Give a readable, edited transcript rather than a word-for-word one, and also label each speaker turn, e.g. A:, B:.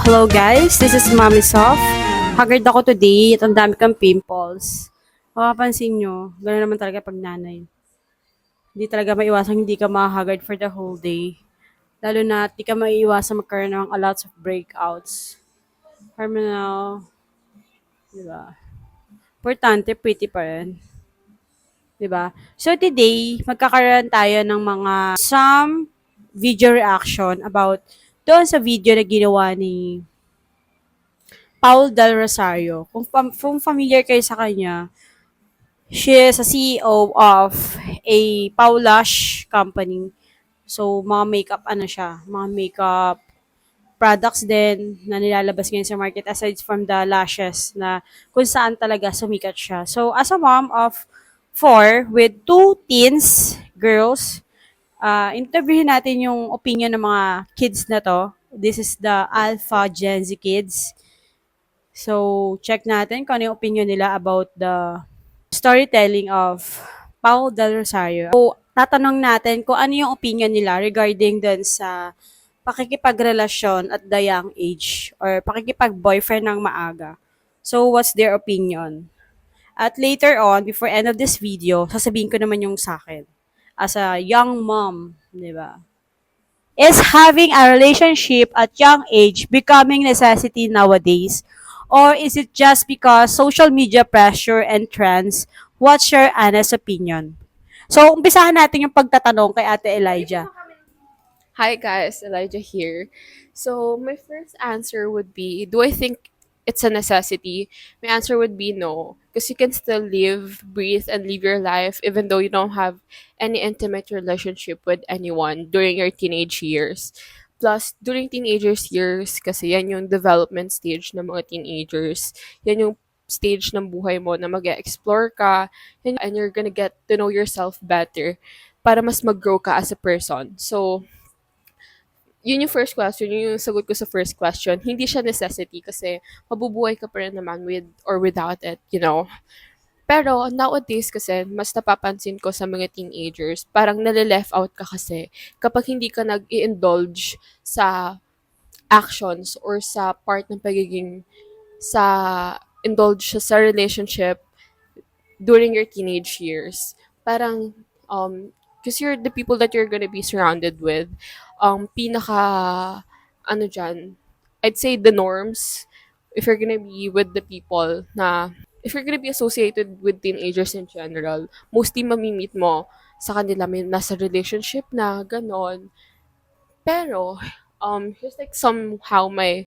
A: Hello guys, this is Mommy Soft. Haggard ako today at ang dami kang pimples. Mapapansin nyo, gano'n naman talaga pag nanay. Hindi talaga maiwasang hindi ka mahagard for the whole day. Lalo na di ka maiiwasang magkaroon ng a lots of breakouts. Hormonal, di ba? Importante, pretty pa rin. Di ba? So today, magkakaroon tayo ng mga some video reaction about doon sa video na ginawa ni Paul Del Rosario. Kung familiar kayo sa kanya, she is a CEO of a Paulash company. So, mga makeup ano siya, mga makeup products din na nilalabas ngayon sa market aside from the lashes na kung saan talaga sumikat siya. So, as a mom of 4 with 2 teens, girls, interviewin natin yung opinion ng mga kids na to. This is the Alpha Gen Z kids. So, check natin kung ano yung opinion nila about the storytelling of Paul Del Rosario. So, tatanong natin kung ano yung opinion nila regarding dun sa pakikipagrelasyon at the young age or pakikipag-boyfriend ng maaga. So, what's their opinion? At later on, before end of this video, sasabihin ko naman yung sa akin. As a young mom, di ba? Is having a relationship at young age becoming necessity nowadays? Or is it just because social media pressure and trends? What's your honest opinion? So, umpisahan natin yung pagtatanong kay Ate Elijah.
B: Hi guys, Elijah here. So my first answer would be, do I think it's a necessity? My answer would be no, because you can still live, breathe, and live your life even though you don't have any intimate relationship with anyone during your teenage years. Plus, during teenagers years, kasi yan yung development stage ng mga teenagers. Yan yung stage ng buhay mo na mag-explore ka, and you're gonna get to know yourself better para mas mag-grow ka as a person. So, yun yung first question, yun yung sagot ko sa first question. Hindi siya necessity kasi mabubuhay ka pa rin naman with or without it, you know. Pero nowadays kasi, mas napapansin ko sa mga teenagers, parang nale-left out ka kasi kapag hindi ka nag-i-indulge sa actions or sa part ng pagiging sa indulge sa relationship during your teenage years. Parang, because you're the people that you're gonna be surrounded with, ano dyan, I'd say the norms, if you're gonna be with the people na, if you're gonna be associated with teenagers in general, mostly mamimit mo sa kanila may nasa relationship na, ganon. Pero, here's like somehow my